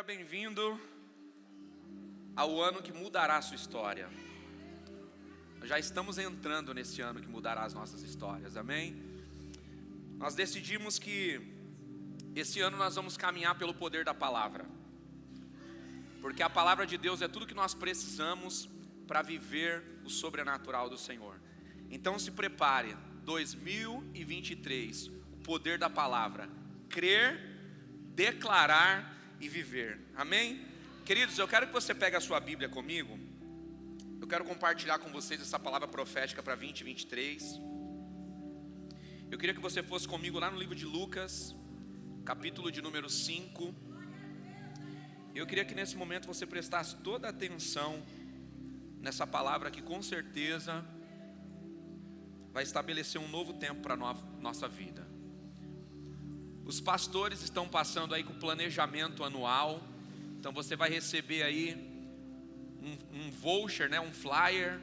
bem-vindo ao ano que mudará a sua história. Nós já estamos entrando nesse ano que mudará as nossas histórias, amém? Nós decidimos que esse ano nós vamos caminhar pelo poder da palavra, porque a palavra de Deus é tudo que nós precisamos para viver o sobrenatural do Senhor. Então se prepare, 2023, o poder da palavra, crer, declarar e viver, amém? Queridos, eu quero que você pegue a sua Bíblia comigo. Eu quero compartilhar com vocês essa palavra profética para 2023. Eu queria que você fosse comigo lá no livro de Lucas, capítulo de número 5. Eu queria que nesse momento você prestasse toda a atenção nessa palavra que com certeza vai estabelecer um novo tempo para a nossa vida. Os pastores estão passando aí com o planejamento anual. Então você vai receber aí um voucher, um flyer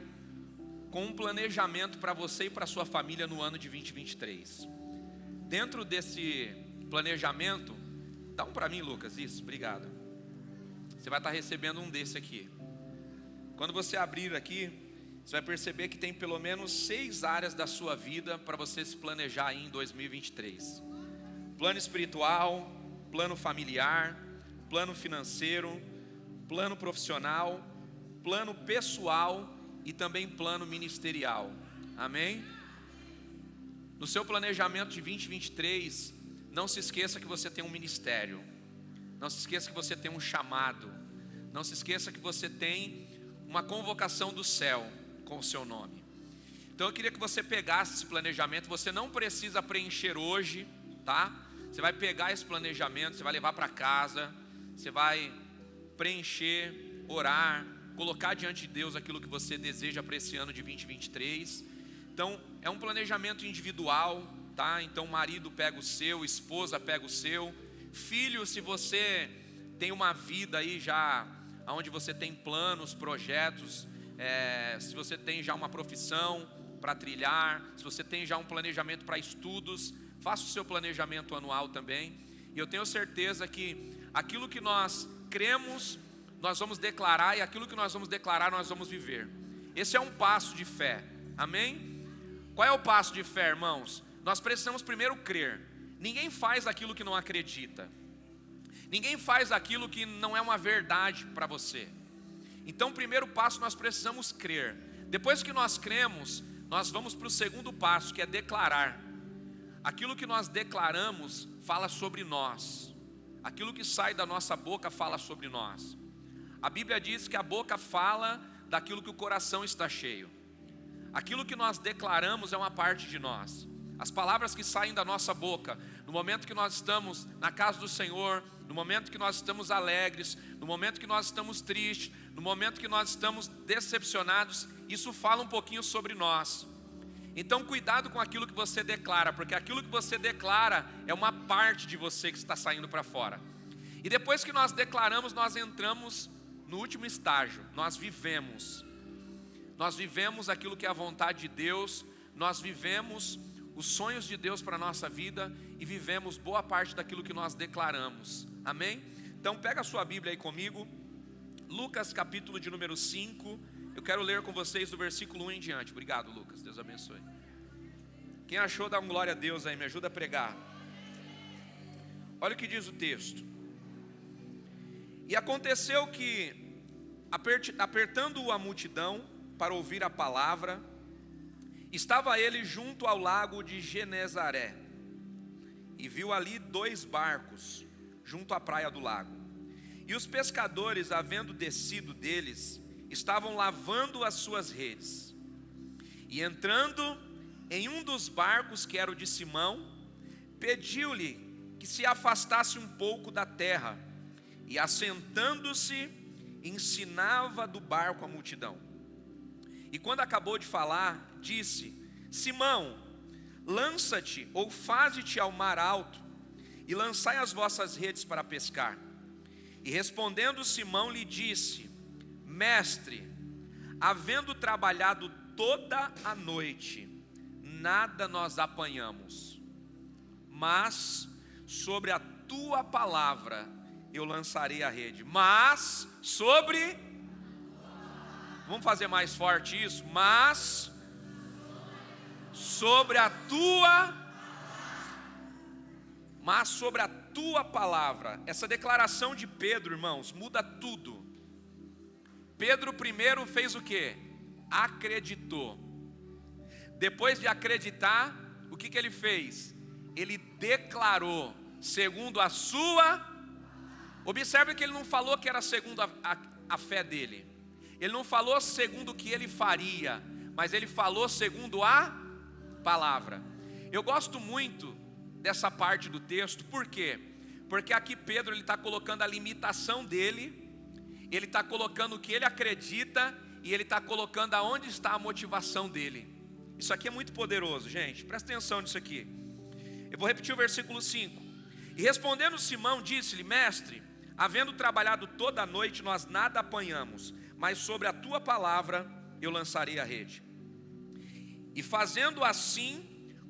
com um planejamento para você e para sua família no ano de 2023. Dentro desse planejamento, dá um para mim, Lucas, isso, obrigado. Você vai estar recebendo um desse aqui. Quando você abrir aqui, você vai perceber que tem pelo menos 6 áreas da sua vida para você se planejar aí em 2023. Plano espiritual, plano familiar, plano financeiro, plano profissional, plano pessoal e também plano ministerial, amém? No seu planejamento de 2023, não se esqueça que você tem um ministério, não se esqueça que você tem um chamado, não se esqueça que você tem uma convocação do céu com o seu nome. Então eu queria que você pegasse esse planejamento. Você não precisa preencher hoje, tá? Você vai pegar esse planejamento, você vai levar para casa, você vai preencher, orar, colocar diante de Deus aquilo que você deseja para esse ano de 2023. Então é um planejamento individual, tá? Então marido pega o seu, esposa pega o seu, filho, se você tem uma vida aí já onde você tem planos, projetos, se você tem já uma profissão para trilhar, se você tem já um planejamento para estudos, faça o seu planejamento anual também. E eu tenho certeza que aquilo que nós cremos, nós vamos declarar, e aquilo que nós vamos declarar, nós vamos viver. Esse é um passo de fé, amém? Qual é o passo de fé, irmãos? Nós precisamos primeiro crer. Ninguém faz aquilo que não acredita. Ninguém faz aquilo que não é uma verdade para você. Então o primeiro passo nós precisamos crer. Depois que nós cremos, nós vamos para o segundo passo, que é declarar. Aquilo que nós declaramos fala sobre nós. Aquilo que sai da nossa boca fala sobre nós. A Bíblia diz que a boca fala daquilo que o coração está cheio. Aquilo que nós declaramos é uma parte de nós. As palavras que saem da nossa boca, no momento que nós estamos na casa do Senhor, no momento que nós estamos alegres, no momento que nós estamos tristes, no momento que nós estamos decepcionados, isso fala um pouquinho sobre nós. Então cuidado com aquilo que você declara, porque aquilo que você declara é uma parte de você que está saindo para fora. E depois que nós declaramos, nós entramos no último estágio, nós vivemos aquilo que é a vontade de Deus, nós vivemos os sonhos de Deus para a nossa vida e vivemos boa parte daquilo que nós declaramos, amém? Então pega a sua Bíblia aí comigo, Lucas capítulo de número 5, eu quero ler com vocês do versículo 1 em diante. Obrigado, Lucas, Deus abençoe. Quem achou, dá um glória a Deus aí, me ajuda a pregar. Olha o que diz o texto. E aconteceu que, apertando a multidão para ouvir a palavra, estava ele junto ao lago de Genezaré, e viu ali 2 barcos, junto à praia do lago. E os pescadores, havendo descido deles, estavam lavando as suas redes. E entrando em um dos barcos, que era o de Simão, pediu-lhe que se afastasse um pouco da terra, e assentando-se, ensinava do barco a multidão. E quando acabou de falar, disse: Simão, lança-te ou faze-te ao mar alto, e lançai as vossas redes para pescar. E respondendo Simão lhe disse: Mestre, havendo trabalhado toda a noite, nada nós apanhamos, mas sobre a tua palavra eu lançarei a rede. Mas sobre, vamos fazer mais forte isso, mas sobre a tua palavra. Essa declaração de Pedro, irmãos, muda tudo. Pedro primeiro fez o quê? Acreditou. Depois de acreditar, o que ele fez? Ele declarou, segundo a sua. Observe que ele não falou que era segundo a fé dele. Ele não falou segundo o que ele faria, mas ele falou segundo a palavra. Eu gosto muito dessa parte do texto. Por quê? Porque aqui Pedro ele está colocando a limitação dele, ele está colocando o que ele acredita, e ele está colocando aonde está a motivação dele. Isso aqui é muito poderoso, gente, presta atenção nisso aqui. Eu vou repetir o versículo 5. E respondendo Simão, disse-lhe: mestre, havendo trabalhado toda a noite, nós nada apanhamos, mas sobre a tua palavra eu lançarei a rede. E fazendo assim,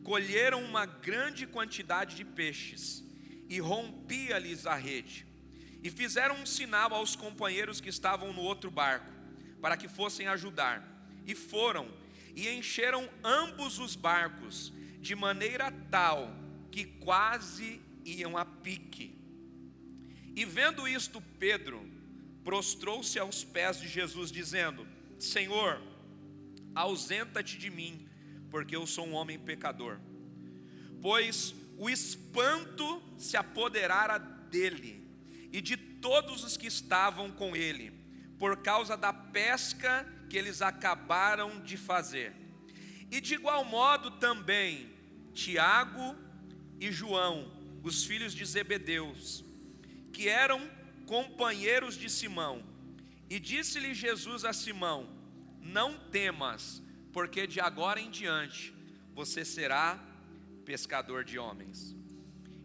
colheram uma grande quantidade de peixes, e rompia-lhes a rede. E fizeram um sinal aos companheiros que estavam no outro barco, para que fossem ajudar. E foram, e encheram ambos os barcos, de maneira tal, que quase iam a pique. E vendo isto, Pedro prostrou-se aos pés de Jesus, dizendo: Senhor, ausenta-te de mim, porque eu sou um homem pecador. Pois o espanto se apoderara dele e de todos os que estavam com ele, por causa da pesca que eles acabaram de fazer. E de igual modo também Tiago e João, os filhos de Zebedeus, que eram companheiros de Simão. E disse-lhe Jesus a Simão: não temas, porque de agora em diante você será pescador de homens.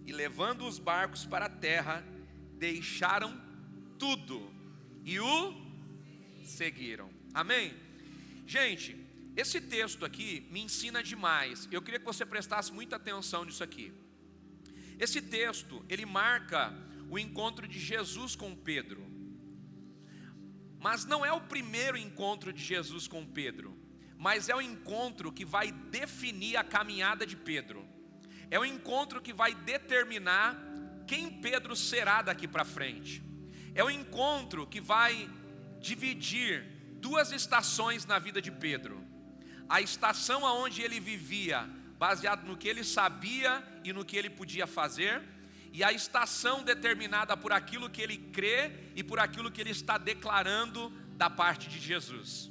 E levando os barcos para a terra, deixaram tudo e o seguiram. Amém? Gente, esse texto aqui me ensina demais. Eu queria que você prestasse muita atenção nisso aqui. Esse texto, ele marca o encontro de Jesus com Pedro. Mas não é o primeiro encontro de Jesus com Pedro, mas é o encontro que vai definir a caminhada de Pedro. É o encontro que vai determinar quem Pedro será daqui para frente. É o encontro que vai dividir duas estações na vida de Pedro. A estação onde ele vivia, baseado no que ele sabia e no que ele podia fazer, e a estação determinada por aquilo que ele crê e por aquilo que ele está declarando da parte de Jesus.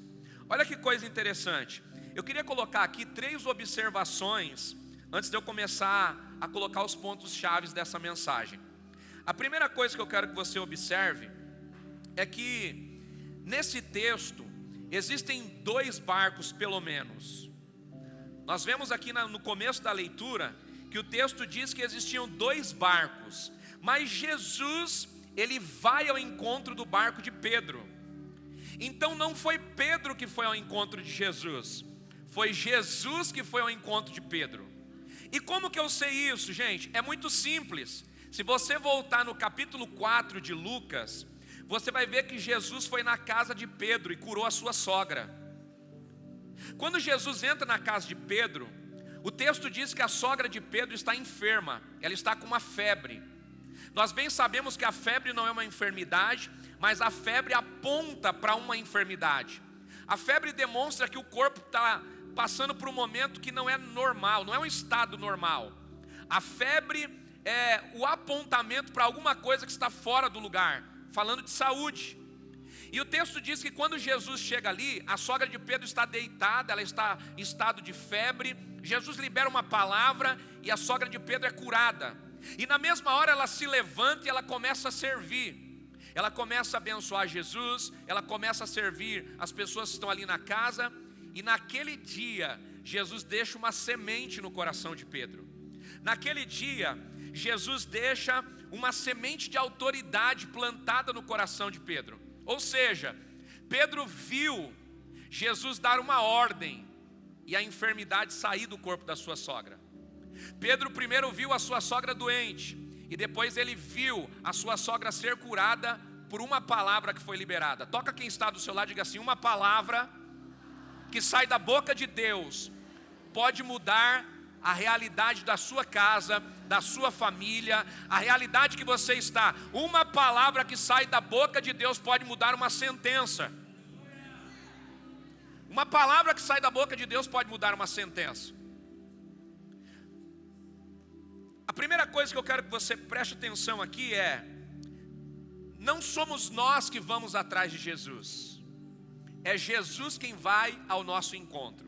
Olha que coisa interessante. Eu queria colocar aqui 3 observações antes de eu começar a colocar os pontos chaves dessa mensagem. A primeira coisa que eu quero que você observe é que nesse texto existem 2 barcos pelo menos. Nós vemos aqui no começo da leitura que o texto diz que existiam 2 barcos, mas Jesus, ele vai ao encontro do barco de Pedro. Então não foi Pedro que foi ao encontro de Jesus, foi Jesus que foi ao encontro de Pedro. E como que eu sei isso, gente? É muito simples. Se você voltar no capítulo 4 de Lucas, você vai ver que Jesus foi na casa de Pedro e curou a sua sogra. Quando Jesus entra na casa de Pedro, o texto diz que a sogra de Pedro está enferma, ela está com uma febre. Nós bem sabemos que a febre não é uma enfermidade, mas a febre aponta para uma enfermidade. A febre demonstra que o corpo está passando por um momento que não é normal, não é um estado normal. A febre é o apontamento para alguma coisa que está fora do lugar, falando de saúde. E o texto diz que quando Jesus chega ali, a sogra de Pedro está deitada, ela está em estado de febre. Jesus libera uma palavra e a sogra de Pedro é curada. E na mesma hora ela se levanta e ela começa a servir. Ela começa a abençoar Jesus, ela começa a servir as pessoas que estão ali na casa. E naquele dia, Jesus deixa uma semente no coração de Pedro. Naquele dia, Jesus deixa uma semente de autoridade plantada no coração de Pedro. Ou seja, Pedro viu Jesus dar uma ordem e a enfermidade sair do corpo da sua sogra. Pedro primeiro viu a sua sogra doente E depois ele viu a sua sogra ser curada por uma palavra que foi liberada. Toca quem está do seu lado e diga assim: uma palavra que sai da boca de Deus pode mudar a realidade da sua casa, da sua família, a realidade que você está. Uma palavra que sai da boca de Deus pode mudar uma sentença. Uma palavra que sai da boca de Deus pode mudar uma sentença. A primeira coisa que eu quero que você preste atenção aqui é: não somos nós que vamos atrás de Jesus, é Jesus quem vai ao nosso encontro.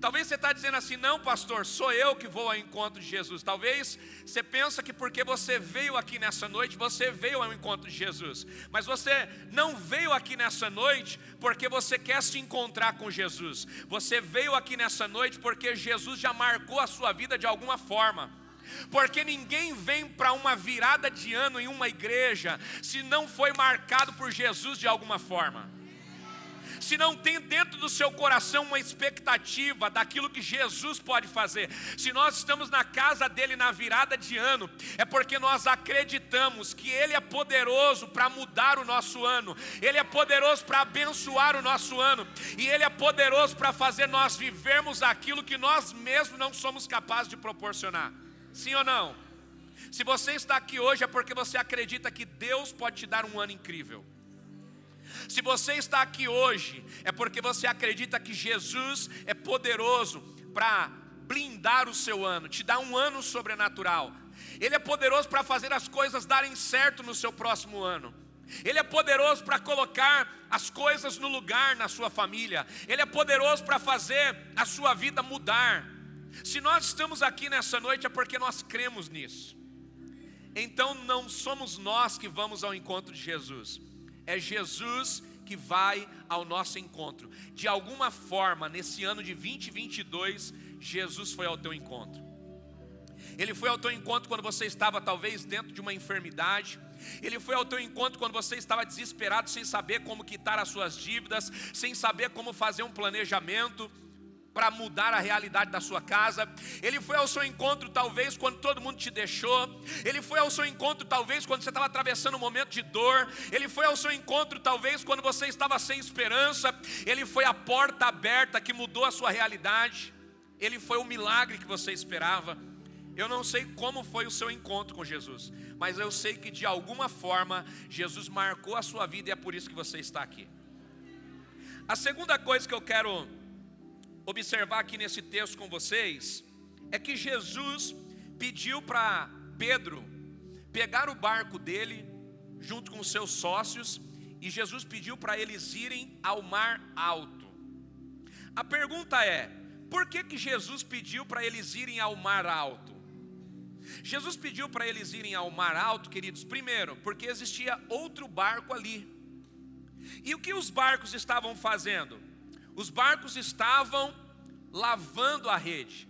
Talvez você está dizendo assim: não, pastor, sou eu que vou ao encontro de Jesus. Talvez você pensa que porque você veio aqui nessa noite, você veio ao encontro de Jesus. Mas você não veio aqui nessa noite porque você quer se encontrar com Jesus. Você veio aqui nessa noite porque Jesus já marcou a sua vida de alguma forma. Porque ninguém vem para uma virada de ano em uma igreja se não foi marcado por Jesus de alguma forma. Se não tem dentro do seu coração uma expectativa daquilo que Jesus pode fazer. Se nós estamos na casa dele na virada de ano, é porque nós acreditamos que ele é poderoso para mudar o nosso ano. Ele é poderoso para abençoar o nosso ano. E ele é poderoso para fazer nós vivermos aquilo que nós mesmos não somos capazes de proporcionar. Sim ou não? Se você está aqui hoje é porque você acredita que Deus pode te dar um ano incrível. Se você está aqui hoje é porque você acredita que Jesus é poderoso para blindar o seu ano, te dar um ano sobrenatural. Ele é poderoso para fazer as coisas darem certo no seu próximo ano. Ele é poderoso para colocar as coisas no lugar na sua família. Ele é poderoso para fazer a sua vida mudar. Se nós estamos aqui nessa noite é porque nós cremos nisso. Então não somos nós que vamos ao encontro de Jesus, é Jesus que vai ao nosso encontro. De alguma forma, nesse ano de 2022, Jesus foi ao teu encontro. Ele foi ao teu encontro quando você estava talvez dentro de uma enfermidade. Ele foi ao teu encontro quando você estava desesperado, sem saber como quitar as suas dívidas, sem saber como fazer um planejamento para mudar a realidade da sua casa. Ele foi ao seu encontro talvez quando todo mundo te deixou. Ele foi ao seu encontro talvez quando você estava atravessando um momento de dor. Ele foi ao seu encontro talvez quando você estava sem esperança. Ele foi a porta aberta que mudou a sua realidade. Ele foi o milagre que você esperava. Eu não sei como foi o seu encontro com Jesus, mas eu sei que de alguma forma Jesus marcou a sua vida e é por isso que você está aqui. A segunda coisa que eu quero observar aqui nesse texto com vocês é que Jesus pediu para Pedro pegar o barco dele junto com os seus sócios, e Jesus pediu para eles irem ao mar alto. A pergunta é: por que Jesus pediu para eles irem ao mar alto? Jesus pediu para eles irem ao mar alto, queridos, primeiro, porque existia outro barco ali. E o que os barcos estavam fazendo? Os barcos estavam lavando a rede.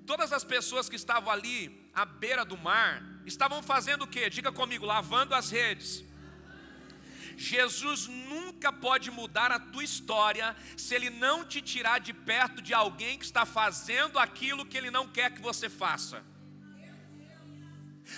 Todas as pessoas que estavam ali à beira do mar estavam fazendo o quê? Diga comigo: lavando as redes. Jesus nunca pode mudar a tua história se Ele não te tirar de perto de alguém que está fazendo aquilo que Ele não quer que você faça.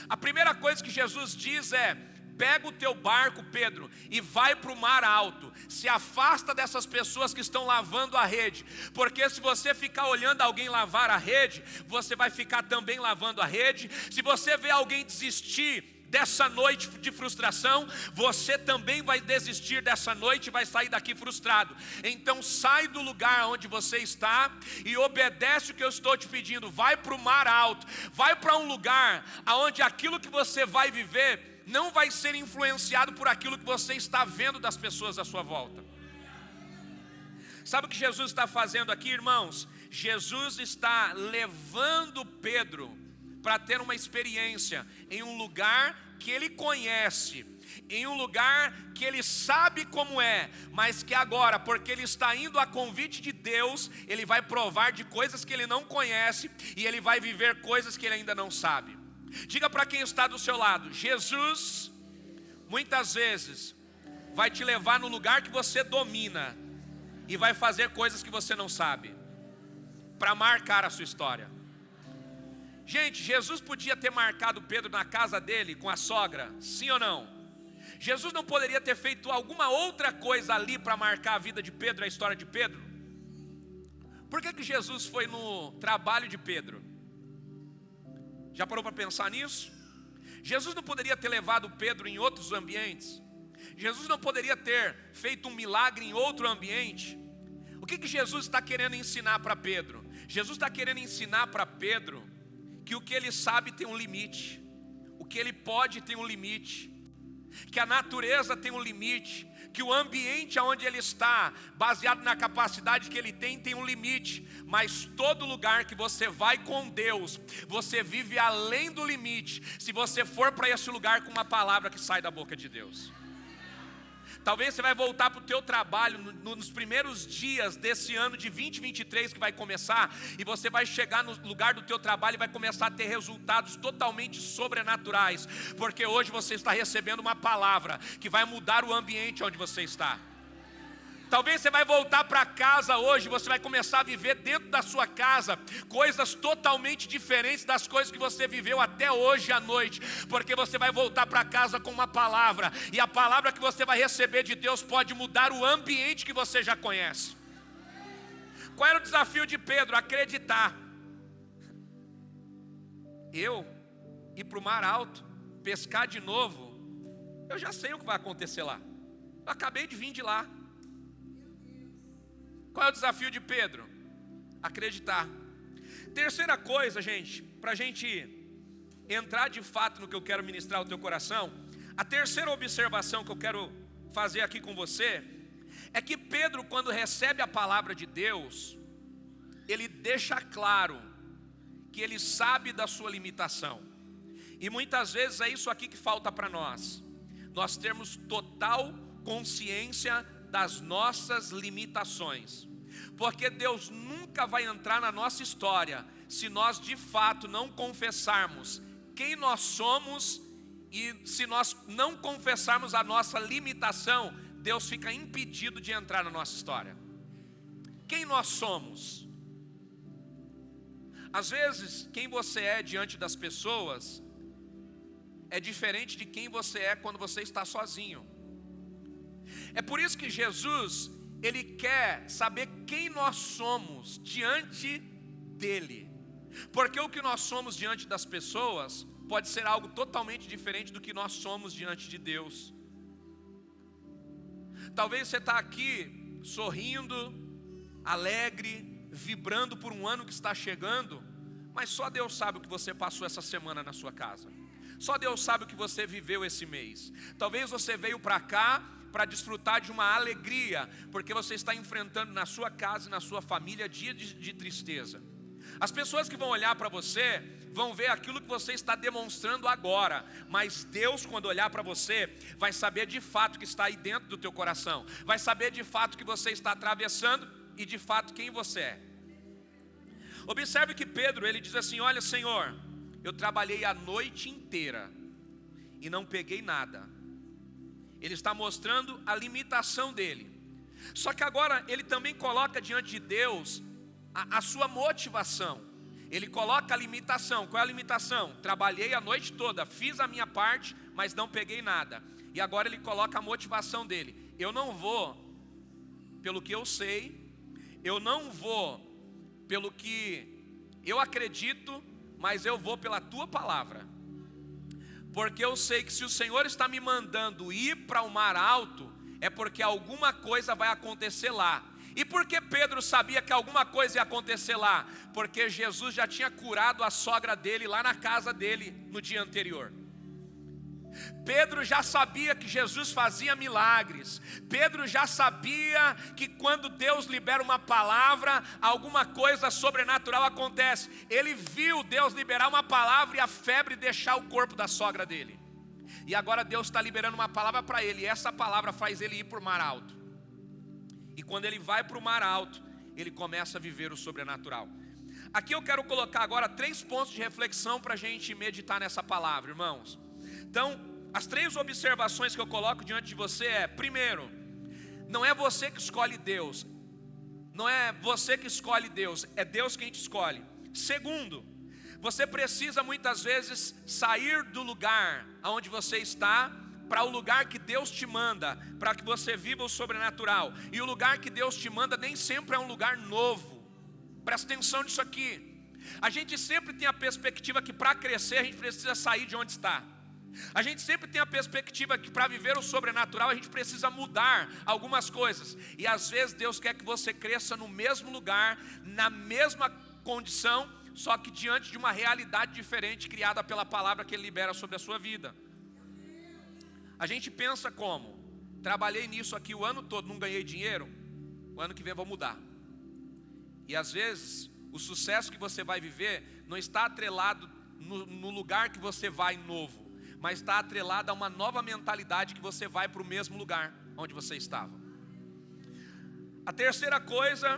A primeira coisa que Jesus diz é: pega o teu barco, Pedro, e vai para o mar alto. Se afasta dessas pessoas que estão lavando a rede, porque se você ficar olhando alguém lavar a rede, você vai ficar também lavando a rede. Se você vê alguém desistir dessa noite de frustração, você também vai desistir dessa noite e vai sair daqui frustrado. Então sai do lugar onde você está e obedece o que eu estou te pedindo. Vai para o mar alto, vai para um lugar onde aquilo que você vai viver não vai ser influenciado por aquilo que você está vendo das pessoas à sua volta. Sabe o que Jesus está fazendo aqui, irmãos? Jesus está levando Pedro para ter uma experiência em um lugar que ele conhece, em um lugar que ele sabe como é, mas que agora, porque ele está indo a convite de Deus, ele vai provar de coisas que ele não conhece e ele vai viver coisas que ele ainda não sabe. Diga para quem está do seu lado: Jesus muitas vezes vai te levar no lugar que você domina e vai fazer coisas que você não sabe, para marcar a sua história. Gente, Jesus podia ter marcado Pedro na casa dele com a sogra, sim ou não? Jesus não poderia ter feito alguma outra coisa ali para marcar a vida de Pedro, a história de Pedro? Por que Jesus foi no trabalho de Pedro? Já parou para pensar nisso? Jesus não poderia ter levado Pedro em outros ambientes? Jesus não poderia ter feito um milagre em outro ambiente? O que Jesus está querendo ensinar para Pedro? Jesus está querendo ensinar para Pedro que o que ele sabe tem um limite, o que ele pode tem um limite, que a natureza tem um limite, que o ambiente onde ele está, baseado na capacidade que ele tem um limite. Mas todo lugar que você vai com Deus, você vive além do limite, se você for para esse lugar com uma palavra que sai da boca de Deus. Talvez você vai voltar para o teu trabalho nos primeiros dias desse ano de 2023 que vai começar, e você vai chegar no lugar do teu trabalho e vai começar a ter resultados totalmente sobrenaturais, porque hoje você está recebendo uma palavra que vai mudar o ambiente onde você está. Talvez você vai voltar para casa hoje, você vai começar a viver dentro da sua casa coisas totalmente diferentes das coisas que você viveu até hoje à noite, porque você vai voltar para casa com uma palavra, e a palavra que você vai receber de Deus pode mudar o ambiente que você já conhece. Qual era o desafio de Pedro? Acreditar. Eu ir para o mar alto, pescar de novo, eu já sei o que vai acontecer lá. Eu acabei de vir de lá. Qual é o desafio de Pedro? Acreditar. Terceira coisa, gente, para a gente entrar de fato no que eu quero ministrar ao teu coração, a terceira observação que eu quero fazer aqui com você, é que Pedro, quando recebe a palavra de Deus, ele deixa claro que ele sabe da sua limitação. E muitas vezes é isso aqui que falta para nós. Nós temos total consciência das nossas limitações, porque Deus nunca vai entrar na nossa história se nós de fato não confessarmos quem nós somos, e se nós não confessarmos a nossa limitação, Deus fica impedido de entrar na nossa história. Quem nós somos? Às vezes, quem você é diante das pessoas é diferente de quem você é quando você está sozinho. É por isso que Jesus, ele quer saber quem nós somos diante dele, porque o que nós somos diante das pessoas pode ser algo totalmente diferente do que nós somos diante de Deus. Talvez você está aqui sorrindo, alegre, vibrando por um ano que está chegando, mas só Deus sabe o que você passou essa semana na sua casa. Só Deus sabe o que você viveu esse mês. Talvez você veio para cá para desfrutar de uma alegria, porque você está enfrentando na sua casa e na sua família dias de tristeza. As pessoas que vão olhar para você vão ver aquilo que você está demonstrando agora, mas Deus, quando olhar para você, vai saber de fato o que está aí dentro do teu coração, vai saber de fato o que você está atravessando e de fato quem você é. Observe que Pedro, ele diz assim: olha, Senhor, eu trabalhei a noite inteira e não peguei nada. Ele está mostrando a limitação dele. Só que agora ele também coloca diante de Deus a sua motivação. Ele coloca a limitação. Qual é a limitação? Trabalhei a noite toda, fiz a minha parte, mas não peguei nada. E agora ele coloca a motivação dele: eu não vou pelo que eu sei, eu não vou pelo que eu acredito, mas eu vou pela tua palavra. Porque eu sei que se o Senhor está me mandando ir para o mar alto, é porque alguma coisa vai acontecer lá. E por que Pedro sabia que alguma coisa ia acontecer lá? Porque Jesus já tinha curado a sogra dele lá na casa dele no dia anterior. Pedro já sabia que Jesus fazia milagres. Pedro já sabia que quando Deus libera uma palavra, alguma coisa sobrenatural acontece. Ele viu Deus liberar uma palavra e a febre deixar o corpo da sogra dele. E agora Deus está liberando uma palavra para ele, e essa palavra faz ele ir para o mar alto. E quando ele vai para o mar alto, ele começa a viver o sobrenatural. Aqui eu quero colocar agora 3 pontos de reflexão para a gente meditar nessa palavra, irmãos. Então, as 3 observações que eu coloco diante de você é: primeiro, não é você que escolhe Deus. Não é você que escolhe Deus, é Deus quem te escolhe. Segundo, Você precisa muitas vezes sair do lugar onde você está para o lugar que Deus te manda, para que você viva o sobrenatural. E o lugar que Deus te manda nem sempre é um lugar novo. Presta atenção nisso aqui. A gente sempre tem a perspectiva que para crescer a gente precisa sair de onde está. A gente sempre tem a perspectiva que para viver o sobrenatural a gente precisa mudar algumas coisas. E às vezes Deus quer que você cresça no mesmo lugar, na mesma condição, só que diante de uma realidade diferente criada pela palavra que Ele libera sobre a sua vida. A gente pensa como? Trabalhei nisso aqui o ano todo, não ganhei dinheiro, o ano que vem eu vou mudar. E às vezes o sucesso que você vai viver não está atrelado no lugar que você vai novo, mas está atrelado a uma nova mentalidade que você vai para o mesmo lugar onde você estava. A terceira coisa,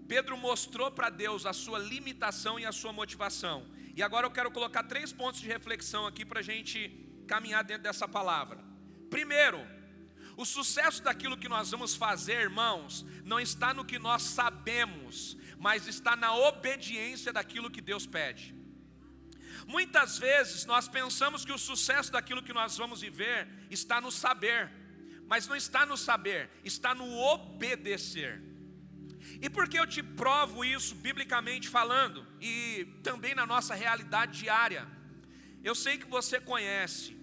Pedro mostrou para Deus a sua limitação e a sua motivação. E agora eu quero colocar 3 pontos de reflexão aqui para a gente caminhar dentro dessa palavra. Primeiro, o sucesso daquilo que nós vamos fazer, irmãos, não está no que nós sabemos, mas está na obediência daquilo que Deus pede. Muitas vezes nós pensamos que o sucesso daquilo que nós vamos viver está no saber, mas não está no saber, está no obedecer. E por que eu te provo isso biblicamente falando e também na nossa realidade diária? Eu sei que você conhece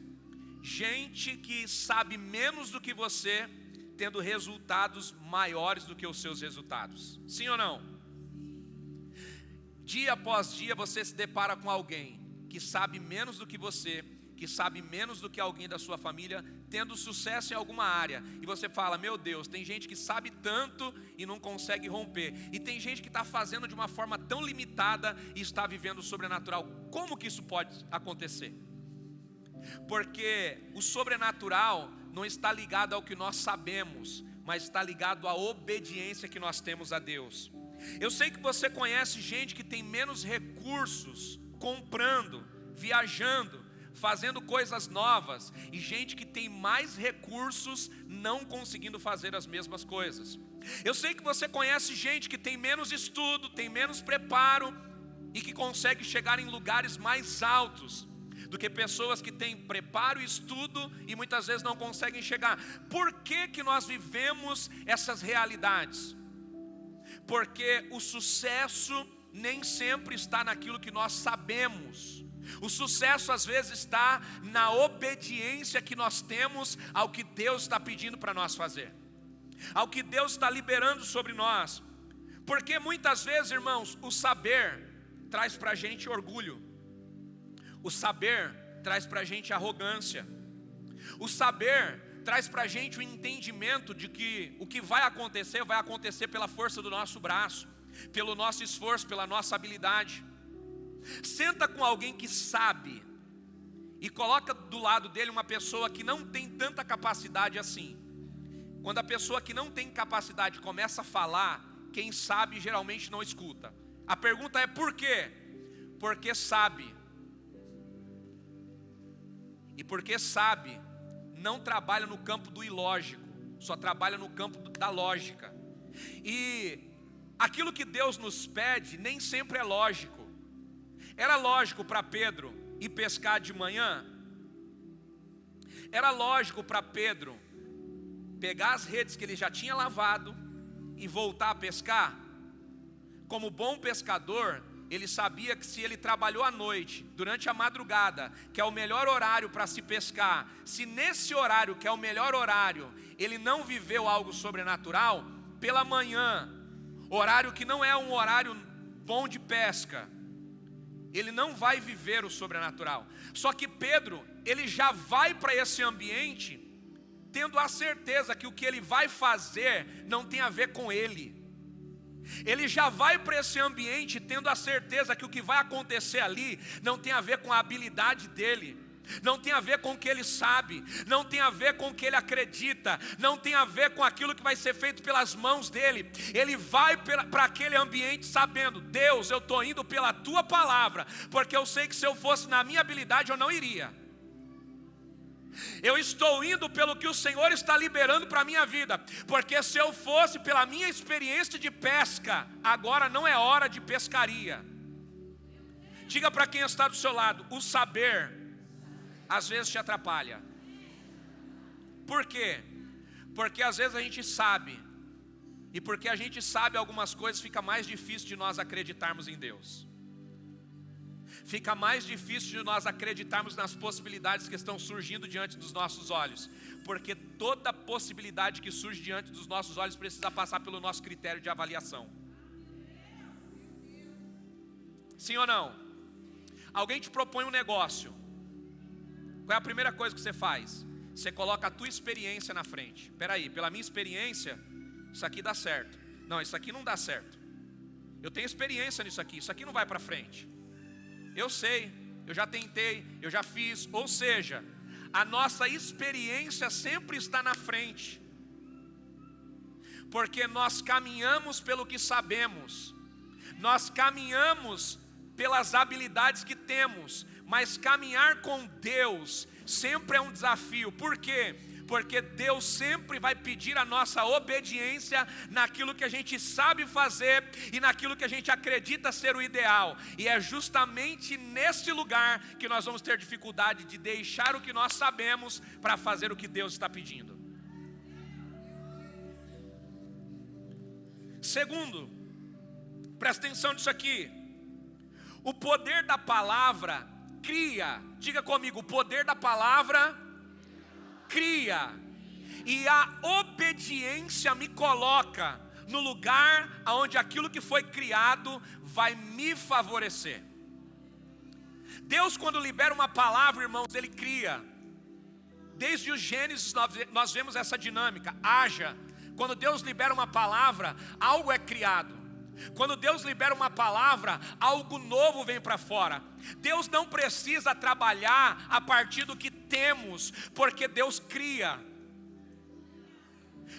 gente que sabe menos do que você, tendo resultados maiores do que os seus resultados. Sim ou não? Dia após dia você se depara com alguém que sabe menos do que você, que sabe menos do que alguém da sua família, tendo sucesso em alguma área. E você fala, meu Deus, tem gente que sabe tanto e não consegue romper. E tem gente que está fazendo de uma forma tão limitada e está vivendo o sobrenatural. Como que isso pode acontecer? Porque o sobrenatural não está ligado ao que nós sabemos, mas está ligado à obediência que nós temos a Deus. Eu sei que você conhece gente que tem menos recursos, comprando, viajando, fazendo coisas novas, e gente que tem mais recursos não conseguindo fazer as mesmas coisas. Eu sei que você conhece gente que tem menos estudo, tem menos preparo e que consegue chegar em lugares mais altos do que pessoas que têm preparo e estudo e muitas vezes não conseguem chegar. Por que que nós vivemos essas realidades? Porque o sucesso nem sempre está naquilo que nós sabemos. O sucesso às vezes está na obediência que nós temos ao que Deus está pedindo para nós fazer, ao que Deus está liberando sobre nós. Porque muitas vezes, irmãos, o saber traz para a gente orgulho, o saber traz para a gente arrogância, o saber traz para a gente o entendimento de que o que vai acontecer pela força do nosso braço, pelo nosso esforço, pela nossa habilidade. Senta com alguém que sabe e coloca do lado dele uma pessoa que não tem tanta capacidade assim. Quando a pessoa que não tem capacidade começa a falar, quem sabe geralmente não escuta. A pergunta é por quê? Porque sabe. E porque sabe, não trabalha no campo do ilógico, só trabalha no campo da lógica. E aquilo que Deus nos pede nem sempre é lógico. Era lógico para Pedro ir pescar de manhã? Era lógico para Pedro pegar as redes que ele já tinha lavado e voltar a pescar? Como bom pescador, ele sabia que se ele trabalhou à noite, durante a madrugada, que é o melhor horário para se pescar, se nesse horário, que é o melhor horário, ele não viveu algo sobrenatural, pela manhã, horário que não é um horário bom de pesca, ele não vai viver o sobrenatural. Só que Pedro, ele já vai para esse ambiente tendo a certeza que o que ele vai fazer não tem a ver com ele. Ele já vai para esse ambiente tendo a certeza que o que vai acontecer ali não tem a ver com a habilidade dele, não tem a ver com o que ele sabe, não tem a ver com o que ele acredita, não tem a ver com aquilo que vai ser feito pelas mãos dele. Ele vai para aquele ambiente sabendo: Deus, eu estou indo pela tua palavra, porque eu sei que se eu fosse na minha habilidade eu não iria. Eu estou indo pelo que o Senhor está liberando para a minha vida, porque se eu fosse pela minha experiência de pesca, agora não é hora de pescaria. Diga para quem está do seu lado: o saber às vezes te atrapalha. Por quê? Porque às vezes a gente sabe, e porque a gente sabe algumas coisas, fica mais difícil de nós acreditarmos em Deus. Fica mais difícil de nós acreditarmos nas possibilidades que estão surgindo diante dos nossos olhos. Porque toda possibilidade que surge diante dos nossos olhos precisa passar pelo nosso critério de avaliação. Sim ou não? Alguém te propõe um negócio. Qual é a primeira coisa que você faz? Você coloca a tua experiência na frente. Espera aí, pela minha experiência, isso aqui dá certo. Não, isso aqui não dá certo. Eu tenho experiência nisso aqui, isso aqui não vai para frente. Eu sei, eu já tentei, eu já fiz. Ou seja, a nossa experiência sempre está na frente. Porque nós caminhamos pelo que sabemos. Nós caminhamos pelas habilidades que temos. Mas caminhar com Deus sempre é um desafio. Por quê? Porque Deus sempre vai pedir a nossa obediência naquilo que a gente sabe fazer e naquilo que a gente acredita ser o ideal. E é justamente nesse lugar que nós vamos ter dificuldade de deixar o que nós sabemos para fazer o que Deus está pedindo. Segundo, presta atenção nisso aqui. O poder da palavra cria. Diga comigo: o poder da palavra cria. E a obediência me coloca no lugar onde aquilo que foi criado vai me favorecer. Deus, quando libera uma palavra, irmãos, Ele cria. Desde o Gênesis nós vemos essa dinâmica. Haja. Quando Deus libera uma palavra, algo é criado. Quando Deus libera uma palavra, algo novo vem para fora. Deus não precisa trabalhar a partir do que temos, porque Deus cria.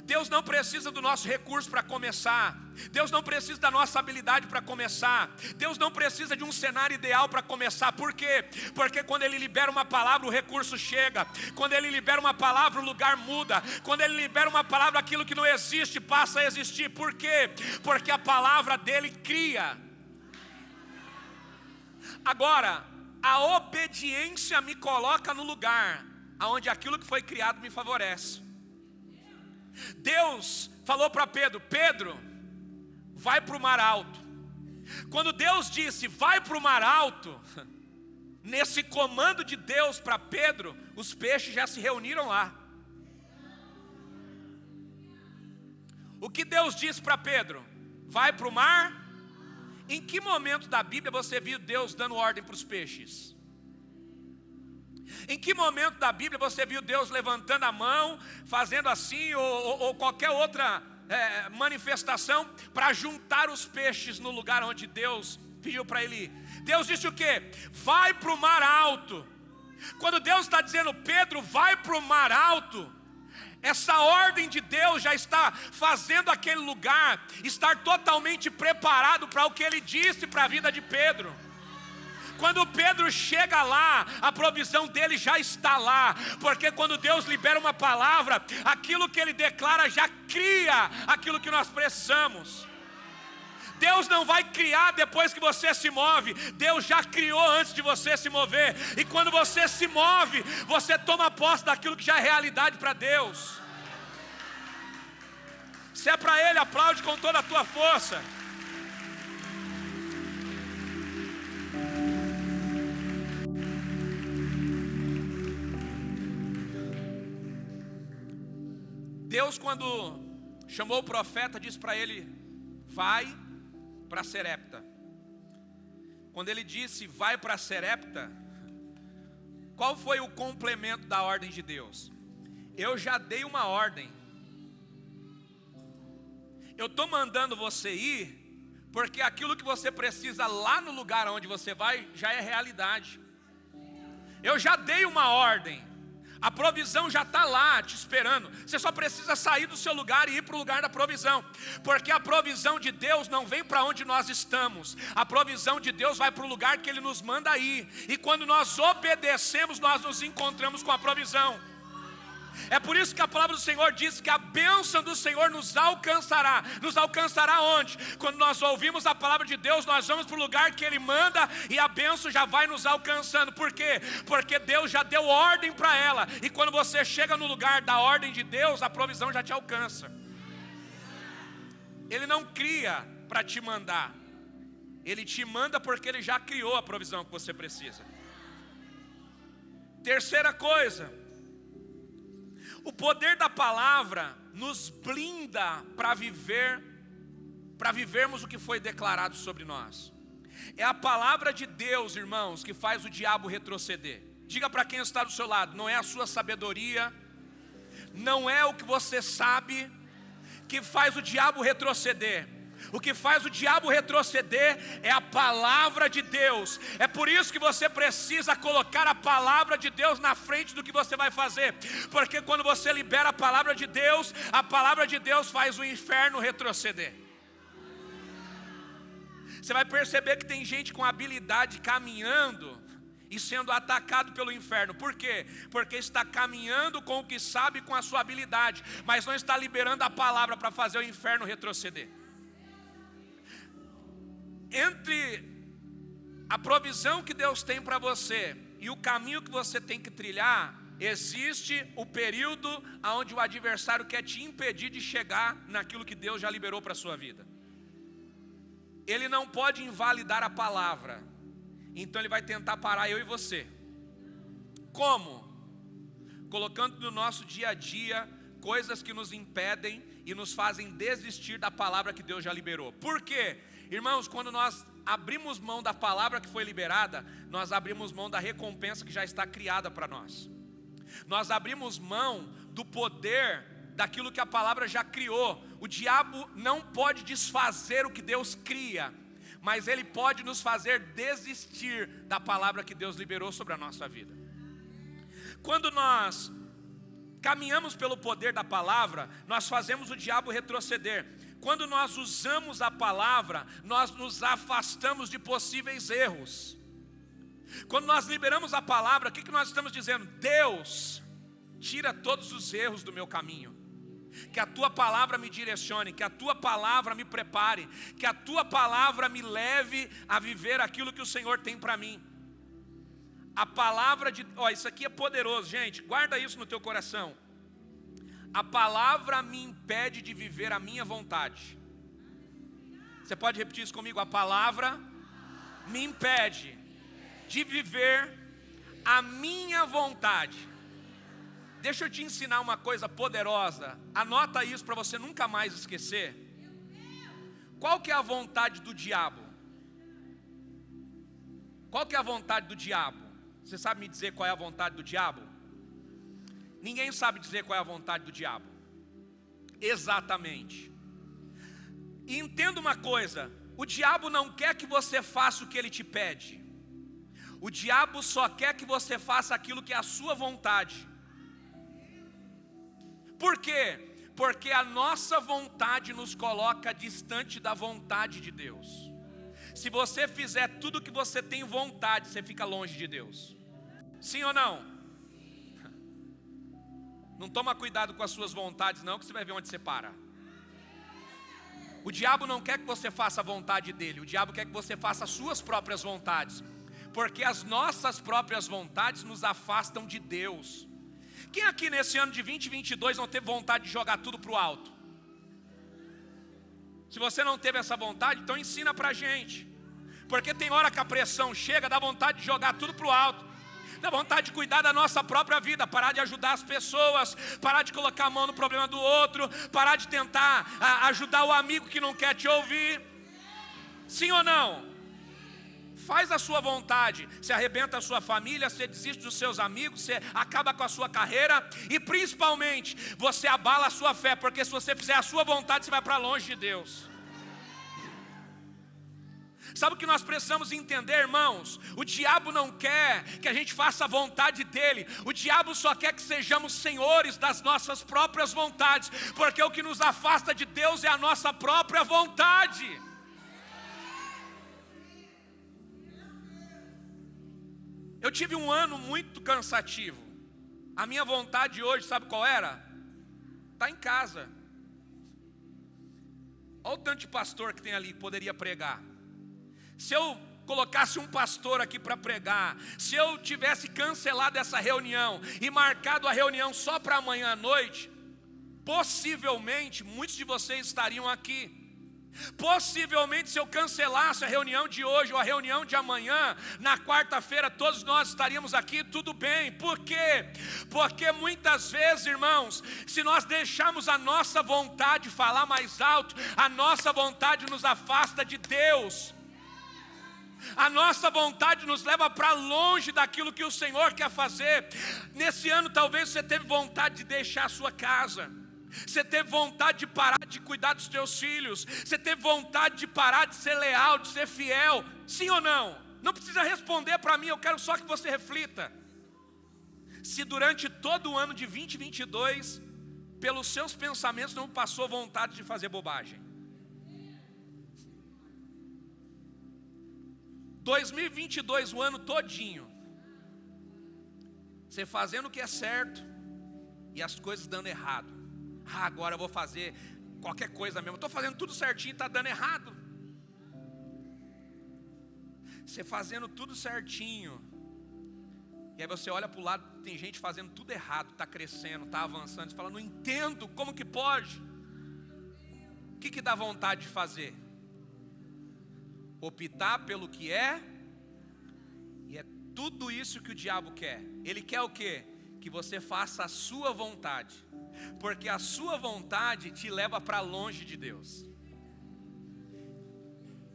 Deus não precisa do nosso recurso para começar. Deus não precisa da nossa habilidade para começar. Deus não precisa de um cenário ideal para começar. Por quê? Porque quando Ele libera uma palavra, o recurso chega. Quando Ele libera uma palavra, o lugar muda. Quando Ele libera uma palavra, aquilo que não existe passa a existir. Por quê? Porque a palavra dEle cria. Agora, a obediência me coloca no lugar onde aquilo que foi criado me favorece. Deus falou para Pedro: Pedro, vai para o mar alto. Quando Deus disse vai para o mar alto, nesse comando de Deus para Pedro, os peixes já se reuniram lá. O que Deus disse para Pedro? Vai para o mar. Em que momento da Bíblia você viu Deus dando ordem para os peixes? Em que momento da Bíblia você viu Deus levantando a mão, fazendo assim, ou qualquer outra manifestação para juntar os peixes no lugar onde Deus pediu para ele ir? Deus disse o quê? Vai para o mar alto. Quando Deus está dizendo: Pedro, vai para o mar alto, essa ordem de Deus já está fazendo aquele lugar estar totalmente preparado para o que Ele disse para a vida de Pedro. Quando Pedro chega lá, a provisão dele já está lá. Porque quando Deus libera uma palavra, aquilo que Ele declara já cria aquilo que nós precisamos. Deus não vai criar depois que você se move. Deus já criou antes de você se mover. E quando você se move, você toma posse daquilo que já é realidade para Deus. Se é para Ele, aplaude com toda a tua força. Deus, quando chamou o profeta, disse para ele: vai para Serepta. Quando ele disse vai para Serepta, qual foi o complemento da ordem de Deus? Eu já dei uma ordem. Eu estou mandando você ir, porque aquilo que você precisa lá no lugar onde você vai, já é realidade. Eu já dei uma ordem. A provisão já está lá te esperando. Você só precisa sair do seu lugar e ir para o lugar da provisão. Porque a provisão de Deus não vem para onde nós estamos. A provisão de Deus vai para o lugar que Ele nos manda ir. E quando nós obedecemos, nós nos encontramos com a provisão. É por isso que a palavra do Senhor diz que a bênção do Senhor nos alcançará. Nos alcançará onde? Quando nós ouvimos a palavra de Deus, nós vamos para o lugar que Ele manda e a bênção já vai nos alcançando. Por quê? Porque Deus já deu ordem para ela. E quando você chega no lugar da ordem de Deus, a provisão já te alcança. Ele não cria para te mandar. Ele te manda porque Ele já criou a provisão que você precisa. Terceira coisa, o poder da palavra nos blinda para vivermos o que foi declarado sobre nós. É a palavra de Deus, irmãos, que faz o diabo retroceder. Diga para quem está do seu lado: não é a sua sabedoria, não é o que você sabe que faz o diabo retroceder. O que faz o diabo retroceder é a palavra de Deus. É por isso que você precisa colocar a palavra de Deus na frente do que você vai fazer. Porque quando você libera a palavra de Deus faz o inferno retroceder. Você vai perceber que tem gente com habilidade caminhando e sendo atacado pelo inferno. Por quê? Porque está caminhando com o que sabe, com a sua habilidade, mas não está liberando a palavra para fazer o inferno retroceder. Entre a provisão que Deus tem para você e o caminho que você tem que trilhar, existe o período onde o adversário quer te impedir de chegar naquilo que Deus já liberou para a sua vida. Ele não pode invalidar a palavra, então ele vai tentar parar eu e você. Como? Colocando no nosso dia a dia coisas que nos impedem e nos fazem desistir da palavra que Deus já liberou. Por quê? Irmãos, quando nós abrimos mão da palavra que foi liberada, nós abrimos mão da recompensa que já está criada para nós. Nós abrimos mão do poder daquilo que a palavra já criou. O diabo não pode desfazer o que Deus cria, mas ele pode nos fazer desistir da palavra que Deus liberou sobre a nossa vida. Quando nós caminhamos pelo poder da palavra, nós fazemos o diabo retroceder. Quando nós usamos a palavra, nós nos afastamos de possíveis erros. Quando nós liberamos a palavra, o que nós estamos dizendo? Deus, tira todos os erros do meu caminho. Que a tua palavra me direcione, que a tua palavra me prepare, que a tua palavra me leve a viver aquilo que o Senhor tem para mim. A palavra de... isso aqui é poderoso, gente, guarda isso no teu coração. A palavra me impede de viver a minha vontade. Você pode repetir isso comigo? A palavra me impede de viver a minha vontade. Deixa eu te ensinar uma coisa poderosa. Anota isso para você nunca mais esquecer. Qual que é a vontade do diabo? Qual que é a vontade do diabo? Você sabe me dizer qual é a vontade do diabo? Ninguém sabe dizer qual é a vontade do diabo. Exatamente. E entenda uma coisa: o diabo não quer que você faça o que ele te pede. O diabo só quer que você faça aquilo que é a sua vontade. Por quê? Porque a nossa vontade nos coloca distante da vontade de Deus. Se você fizer tudo o que você tem vontade, você fica longe de Deus. Sim ou não? Não toma cuidado com as suas vontades não, que você vai ver onde você para. O diabo não quer que você faça a vontade dele. O diabo quer que você faça as suas próprias vontades. Porque as nossas próprias vontades nos afastam de Deus. Quem aqui nesse ano de 2022 não teve vontade de jogar tudo para o alto? Se você não teve essa vontade, então ensina para a gente. Porque tem hora que a pressão chega, dá vontade de jogar tudo para o alto. Dá vontade de cuidar da nossa própria vida, parar de ajudar as pessoas, parar de colocar a mão no problema do outro, parar de tentar ajudar o amigo que não quer te ouvir. Sim ou não? Faz a sua vontade, você arrebenta a sua família, você desiste dos seus amigos, você acaba com a sua carreira e principalmente você abala a sua fé, porque se você fizer a sua vontade, você vai para longe de Deus. Sabe o que nós precisamos entender, irmãos? O diabo não quer que a gente faça a vontade dele. O diabo só quer que sejamos senhores das nossas próprias vontades, porque o que nos afasta de Deus é a nossa própria vontade. Eu tive um ano muito cansativo. A minha vontade hoje, sabe qual era? Está em casa. Olha o tanto de pastor que tem ali que poderia pregar. Se eu colocasse um pastor aqui para pregar, se eu tivesse cancelado essa reunião e marcado a reunião só para amanhã à noite, possivelmente muitos de vocês estariam aqui. Possivelmente, se eu cancelasse a reunião de hoje ou a reunião de amanhã, na quarta-feira todos nós estaríamos aqui, tudo bem. Por quê? Porque muitas vezes, irmãos, se nós deixarmos a nossa vontade falar mais alto, a nossa vontade nos afasta de Deus. A nossa vontade nos leva para longe daquilo que o Senhor quer fazer. Nesse ano talvez você teve vontade de deixar a sua casa. Você teve vontade de parar de cuidar dos teus filhos. Você teve vontade de parar de ser leal, de ser fiel. Sim ou não? Não precisa responder para mim, eu quero só que você reflita. Se durante todo o ano de 2022, pelos seus pensamentos não passou vontade de fazer bobagem. 2022, o ano todinho, você fazendo o que é certo e as coisas dando errado. Agora eu vou fazer qualquer coisa mesmo. Estou fazendo tudo certinho e está dando errado. Você fazendo tudo certinho. E aí você olha para o lado, tem gente fazendo tudo errado, está crescendo, está avançando. Você fala, não entendo, como que pode? O que dá vontade de fazer? Optar pelo que é. E é tudo isso que o diabo quer. Ele quer o quê? Que você faça a sua vontade. Porque a sua vontade te leva para longe de Deus.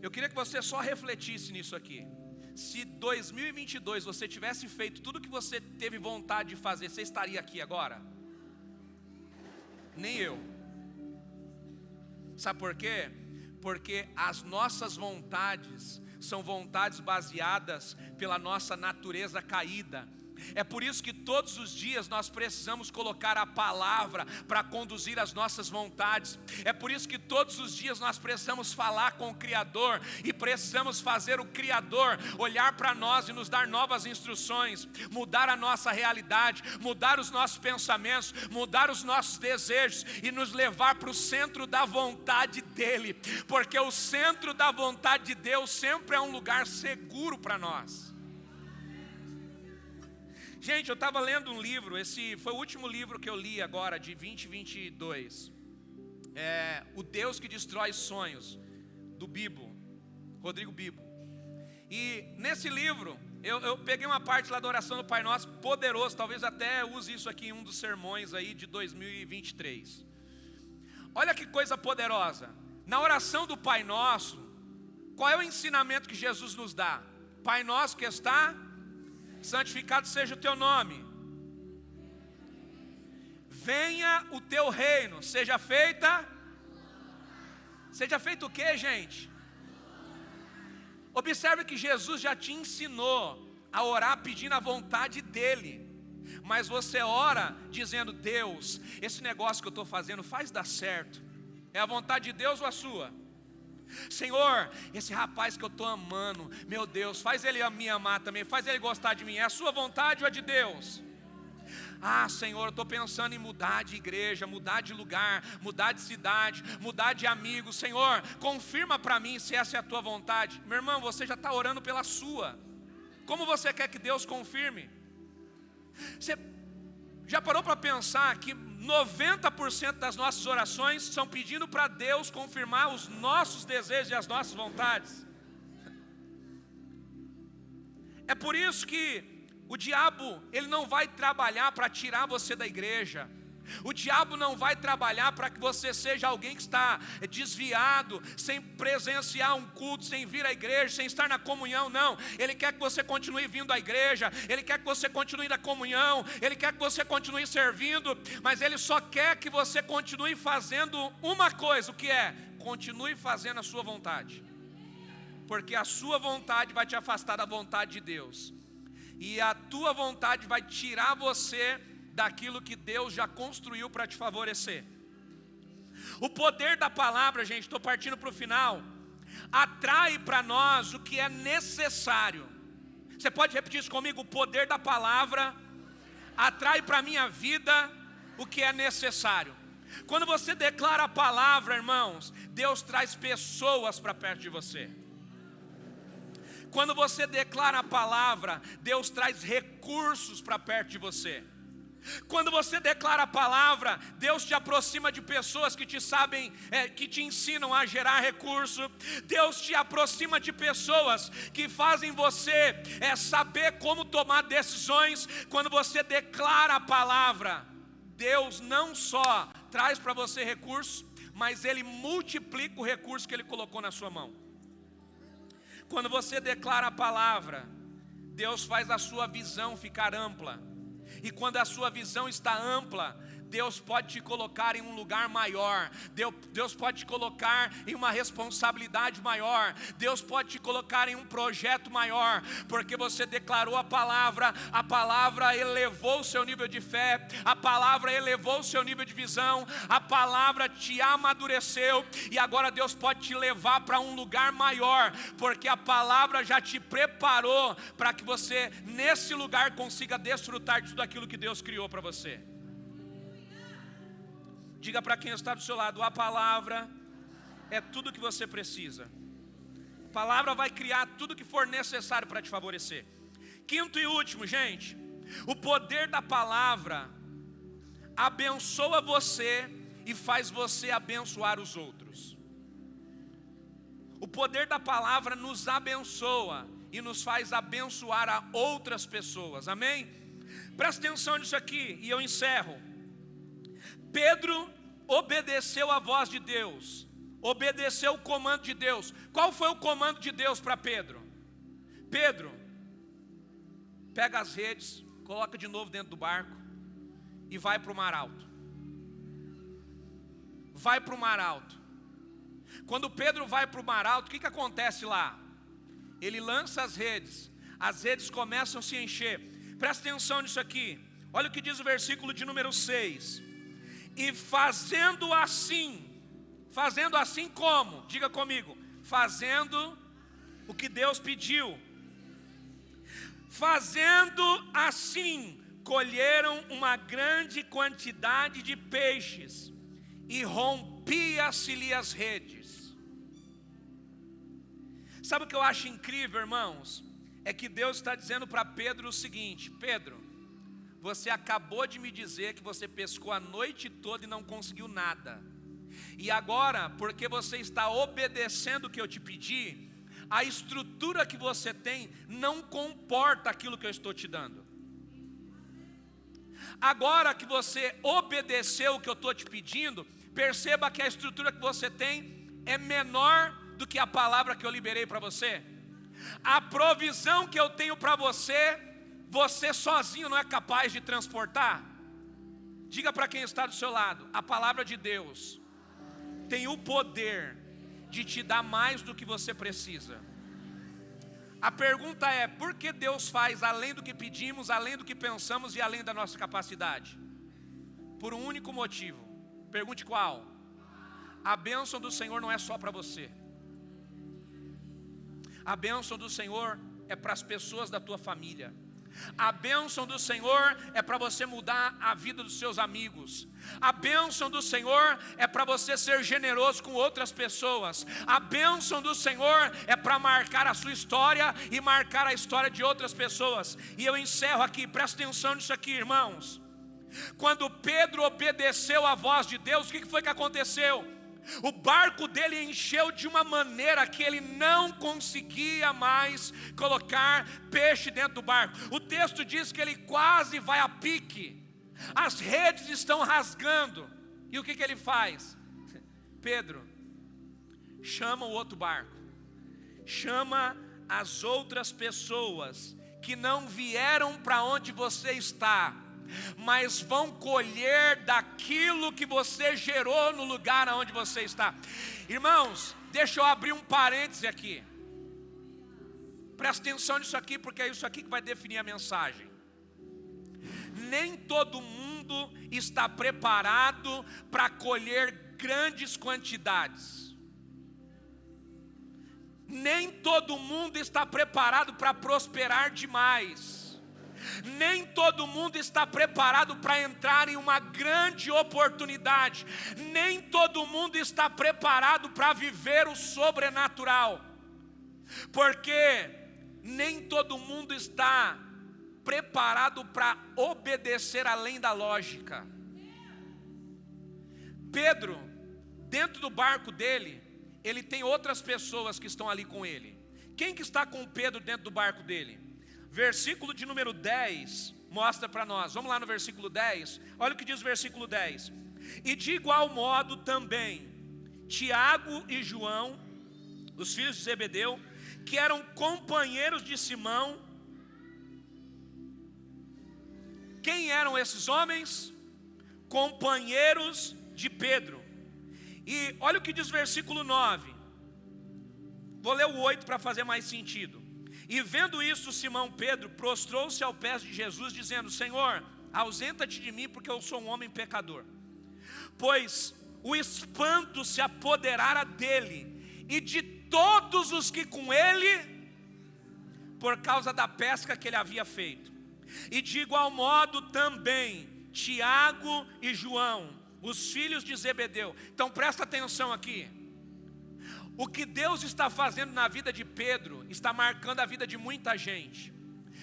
Eu queria que você só refletisse nisso aqui. Se 2022 você tivesse feito tudo que você teve vontade de fazer, você estaria aqui agora? Nem eu. Sabe por quê? Porque as nossas vontades são vontades baseadas pela nossa natureza caída. É por isso que todos os dias nós precisamos colocar a palavra para conduzir as nossas vontades. É por isso que todos os dias nós precisamos falar com o Criador e precisamos fazer o Criador olhar para nós e nos dar novas instruções, mudar a nossa realidade, mudar os nossos pensamentos, mudar os nossos desejos e nos levar para o centro da vontade dEle, porque o centro da vontade de Deus sempre é um lugar seguro para nós. Gente, eu estava lendo um livro, esse foi o último livro que eu li agora, de 2022. O Deus que Destrói Sonhos, do Bibo, Rodrigo Bibo. E nesse livro, eu peguei uma parte lá da oração do Pai Nosso, poderoso, talvez até use isso aqui em um dos sermões aí de 2023. Olha que coisa poderosa. Na oração do Pai Nosso, qual é o ensinamento que Jesus nos dá? Pai Nosso que está... santificado seja o teu nome. Venha o teu reino. Seja feita. Seja feito o que, gente? Observe que Jesus já te ensinou a orar pedindo a vontade dEle. Mas você ora dizendo, Deus, esse negócio que eu estou fazendo faz dar certo. É a vontade de Deus ou a sua? Senhor, esse rapaz que eu estou amando, meu Deus, faz ele me amar também, faz ele gostar de mim, é a sua vontade ou é de Deus? Ah, Senhor, eu estou pensando em mudar de igreja, mudar de lugar, mudar de cidade, mudar de amigo. Senhor, confirma para mim se essa é a tua vontade. Meu irmão, você já está orando pela sua. Como você quer que Deus confirme? Você já parou para pensar que 90% das nossas orações são pedindo para Deus confirmar os nossos desejos e as nossas vontades? É por isso que o diabo, ele não vai trabalhar para tirar você da igreja. O diabo não vai trabalhar para que você seja alguém que está desviado, sem presenciar um culto, sem vir à igreja, sem estar na comunhão, não. Ele quer que você continue vindo à igreja, ele quer que você continue na comunhão, ele quer que você continue servindo, mas ele só quer que você continue fazendo uma coisa, o que é? Continue fazendo a sua vontade, porque a sua vontade vai te afastar da vontade de Deus, e a tua vontade vai tirar você daquilo que Deus já construiu para te favorecer. O poder da palavra, gente, estou partindo para o final, atrai para nós o que é necessário. Você pode repetir isso comigo? O poder da palavra atrai para a minha vida o que é necessário. Quando você declara a palavra, irmãos, Deus traz pessoas para perto de você. Quando você declara a palavra, Deus traz recursos para perto de você. Quando você declara a palavra, Deus te aproxima de pessoas que te ensinam a gerar recurso. Deus te aproxima de pessoas que fazem você saber como tomar decisões. Quando você declara a palavra, Deus não só traz para você recursos, mas Ele multiplica o recurso que Ele colocou na sua mão. Quando você declara a palavra, Deus faz a sua visão ficar ampla. E quando a sua visão está ampla, Deus pode te colocar em um lugar maior. Deus pode te colocar em uma responsabilidade maior. Deus pode te colocar em um projeto maior. Porque você declarou a palavra elevou o seu nível de fé. A palavra elevou o seu nível de visão. A palavra te amadureceu. E agora Deus pode te levar para um lugar maior. Porque a palavra já te preparou para que você nesse lugar consiga desfrutar de tudo aquilo que Deus criou para você. Diga para quem está do seu lado: a palavra é tudo que você precisa. A palavra vai criar tudo que for necessário para te favorecer. Quinto e último, gente, o poder da palavra abençoa você e faz você abençoar os outros. O poder da palavra nos abençoa e nos faz abençoar a outras pessoas, amém? Presta atenção nisso aqui e eu encerro. Pedro obedeceu a voz de Deus, obedeceu o comando de Deus. Qual foi o comando de Deus para Pedro? Pedro, pega as redes, coloca de novo dentro do barco e vai para o mar alto. Vai para o mar alto. Quando Pedro vai para o mar alto, o que acontece lá? Ele lança as redes começam a se encher. Presta atenção nisso aqui, olha o que diz o versículo de número 6. E fazendo assim como? Diga comigo, fazendo o que Deus pediu. Fazendo assim, colheram uma grande quantidade de peixes, e rompia-se-lhe as redes. Sabe o que eu acho incrível, irmãos? É que Deus está dizendo para Pedro o seguinte: Pedro, você acabou de me dizer que você pescou a noite toda e não conseguiu nada. E agora, porque você está obedecendo o que eu te pedi, a estrutura que você tem não comporta aquilo que eu estou te dando. Agora que você obedeceu o que eu estou te pedindo, perceba que a estrutura que você tem é menor do que a palavra que eu liberei para você. A provisão que eu tenho para você sozinho não é capaz de transportar. Diga para quem está do seu lado: a palavra de Deus tem o poder de te dar mais do que você precisa. A pergunta é: por que Deus faz além do que pedimos, além do que pensamos e além da nossa capacidade? Por um único motivo. Pergunte qual? A bênção do Senhor não é só para você. A bênção do Senhor é para as pessoas da tua família. A bênção do Senhor é para você mudar a vida dos seus amigos. A bênção do Senhor é para você ser generoso com outras pessoas. A bênção do Senhor é para marcar a sua história e marcar a história de outras pessoas. E eu encerro aqui, presta atenção nisso aqui, irmãos. Quando Pedro obedeceu à voz de Deus, o que foi que aconteceu? O barco dele encheu de uma maneira que ele não conseguia mais colocar peixe dentro do barco. O texto diz que ele quase vai a pique. As redes estão rasgando. E o que ele faz? Pedro, chama o outro barco. Chama as outras pessoas que não vieram para onde você está, mas vão colher daquilo que você gerou no lugar onde você está. Irmãos, deixa eu abrir um parêntese aqui. Presta atenção nisso aqui, porque é isso aqui que vai definir a mensagem. Nem todo mundo está preparado para colher grandes quantidades. Nem todo mundo está preparado para prosperar demais. Nem todo mundo está preparado para entrar em uma grande oportunidade. Nem todo mundo está preparado para viver o sobrenatural. Porque nem todo mundo está preparado para obedecer além da lógica. Pedro, dentro do barco dele, ele tem outras pessoas que estão ali com ele. Quem que está com Pedro dentro do barco dele? Versículo de número 10 mostra para nós. Vamos lá no versículo 10. Olha o que diz o versículo 10. E de igual modo também Tiago e João, os filhos de Zebedeu, que eram companheiros de Simão. Quem eram esses homens? Companheiros de Pedro. E olha o que diz o versículo 9. Vou ler o 8 para fazer mais sentido. E vendo isso, Simão Pedro prostrou-se aos pés de Jesus, dizendo: Senhor, ausenta-te de mim, porque eu sou um homem pecador. Pois o espanto se apoderara dele e de todos os que com ele, por causa da pesca que ele havia feito. E de igual modo também Tiago e João, os filhos de Zebedeu. Então presta atenção aqui. O que Deus está fazendo na vida de Pedro está marcando a vida de muita gente.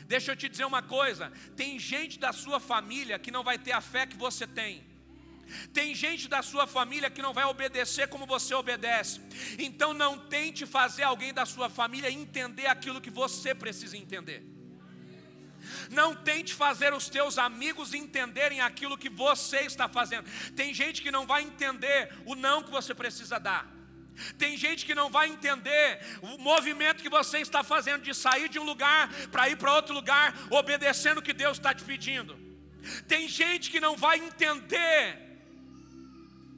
Deixa eu te dizer uma coisa: tem gente da sua família que não vai ter a fé que você tem. Tem gente da sua família que não vai obedecer como você obedece. Então não tente fazer alguém da sua família entender aquilo que você precisa entender. Não tente fazer os teus amigos entenderem aquilo que você está fazendo. Tem gente que não vai entender o não que você precisa dar. Tem gente que não vai entender o movimento que você está fazendo de sair de um lugar para ir para outro lugar, obedecendo o que Deus está te pedindo. Tem gente que não vai entender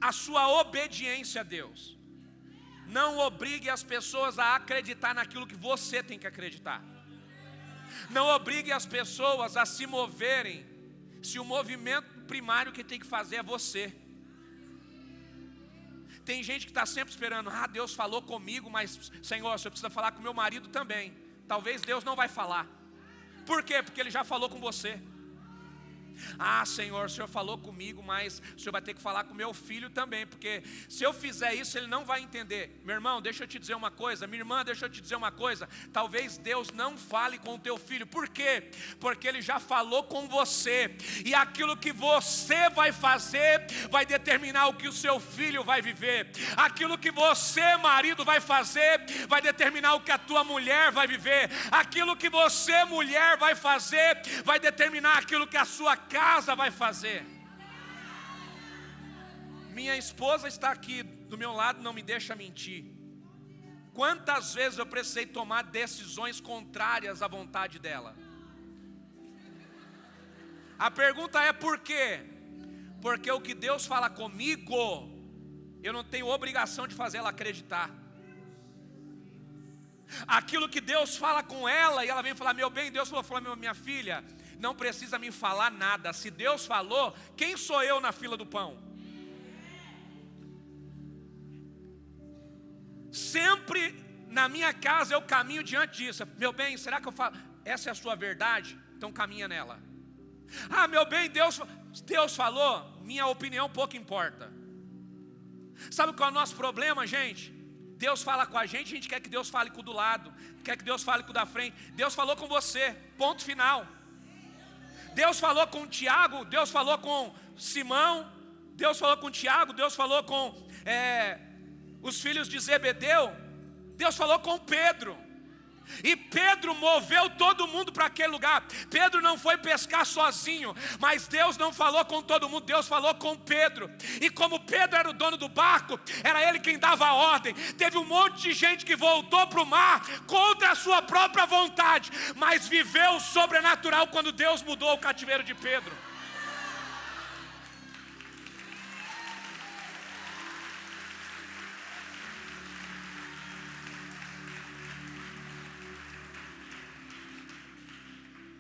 a sua obediência a Deus. Não obrigue as pessoas a acreditar naquilo que você tem que acreditar. Não obrigue as pessoas a se moverem se o movimento primário que tem que fazer é você. Tem gente que está sempre esperando: Deus falou comigo, mas Senhor, o Senhor precisa falar com meu marido também. Talvez Deus não vai falar. Por quê? Porque Ele já falou com você. Senhor, o Senhor falou comigo, mas o Senhor vai ter que falar com meu filho também, porque se eu fizer isso, ele não vai entender. Meu irmão, deixa eu te dizer uma coisa. Minha irmã, deixa eu te dizer uma coisa. Talvez Deus não fale com o teu filho. Por quê? Porque Ele já falou com você. E aquilo que você vai fazer vai determinar o que o seu filho vai viver. Aquilo que você, marido, vai fazer vai determinar o que a tua mulher vai viver. Aquilo que você, mulher, vai fazer vai determinar aquilo que a sua casa vai fazer. Minha esposa está aqui do meu lado, não me deixa mentir. Quantas vezes eu precisei tomar decisões contrárias à vontade dela? A pergunta é por quê? Porque o que Deus fala comigo, eu não tenho obrigação de fazer ela acreditar. Aquilo que Deus fala com ela, e ela vem falar: meu bem, Deus falou, minha filha, não precisa me falar nada. Se Deus falou, quem sou eu na fila do pão? Sempre na minha casa eu caminho diante disso. Meu bem, será que eu falo? Essa é a sua verdade? Então caminha nela. Meu bem, Deus falou, minha opinião pouco importa. Sabe qual é o nosso problema, gente? Deus fala com a gente quer que Deus fale com o do lado, quer que Deus fale com o da frente. Deus falou com você, ponto final. Deus falou com Tiago, Deus falou com Simão, Deus falou com Tiago, Deus falou com os filhos de Zebedeu, Deus falou com Pedro. E Pedro moveu todo mundo para aquele lugar. Pedro não foi pescar sozinho, mas Deus não falou com todo mundo, Deus falou com Pedro. E como Pedro era o dono do barco, era ele quem dava a ordem. Teve um monte de gente que voltou para o mar contra a sua própria vontade, mas viveu o sobrenatural quando Deus mudou o cativeiro de Pedro.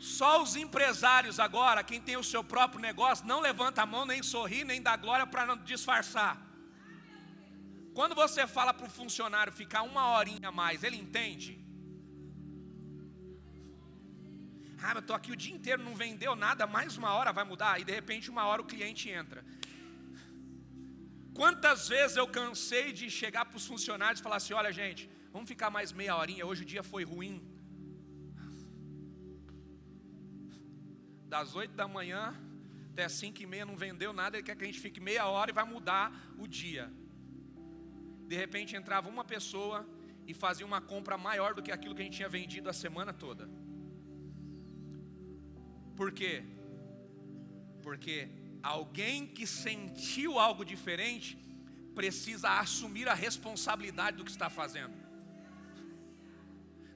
Só os empresários agora, quem tem o seu próprio negócio, não levanta a mão, nem sorri, nem dá glória para não disfarçar. Quando você fala para o funcionário ficar uma horinha a mais, ele entende? Ah, eu estou aqui o dia inteiro, não vendeu nada, mais uma hora vai mudar. E de repente uma hora o cliente entra. Quantas vezes eu cansei de chegar para os funcionários e falar assim: olha gente, vamos ficar mais meia horinha, hoje o dia foi ruim. Das 8 da manhã até as 5:30 não vendeu nada, ele quer que a gente fique meia hora e vai mudar o dia. De repente entrava uma pessoa e fazia uma compra maior do que aquilo que a gente tinha vendido a semana toda. Por quê? Porque alguém que sentiu algo diferente precisa assumir a responsabilidade do que está fazendo.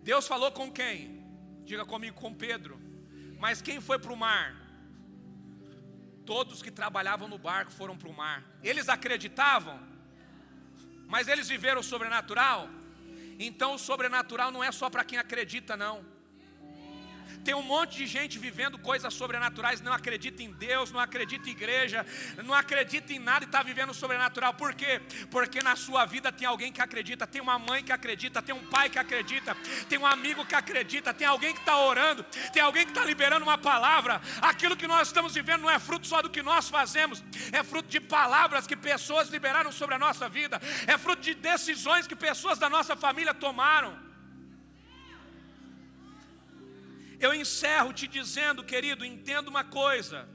Deus falou com quem? Diga comigo, com Pedro. Mas quem foi para o mar? Todos que trabalhavam no barco foram para o mar. Eles acreditavam? Mas eles viveram o sobrenatural? Então o sobrenatural não é só para quem acredita, não. Tem um monte de gente vivendo coisas sobrenaturais, não acredita em Deus, não acredita em igreja, não acredita em nada e está vivendo o sobrenatural. Por quê? Porque na sua vida tem alguém que acredita, tem uma mãe que acredita, tem um pai que acredita, tem um amigo que acredita, tem alguém que está orando, tem alguém que está liberando uma palavra. Aquilo que nós estamos vivendo não é fruto só do que nós fazemos, é fruto de palavras que pessoas liberaram sobre a nossa vida, é fruto de decisões que pessoas da nossa família tomaram. Eu encerro te dizendo, querido, entenda uma coisa.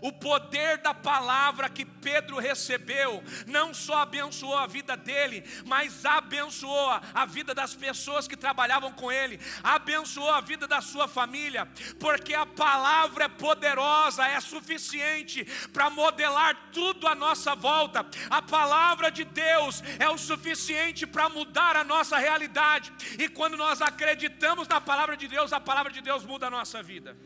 O poder da palavra que Pedro recebeu não só abençoou a vida dele, mas abençoou a vida das pessoas que trabalhavam com ele, abençoou a vida da sua família, porque a palavra é poderosa, é suficiente para modelar tudo à nossa volta. A palavra de Deus é o suficiente para mudar a nossa realidade, e quando nós acreditamos na palavra de Deus, a palavra de Deus muda a nossa vida.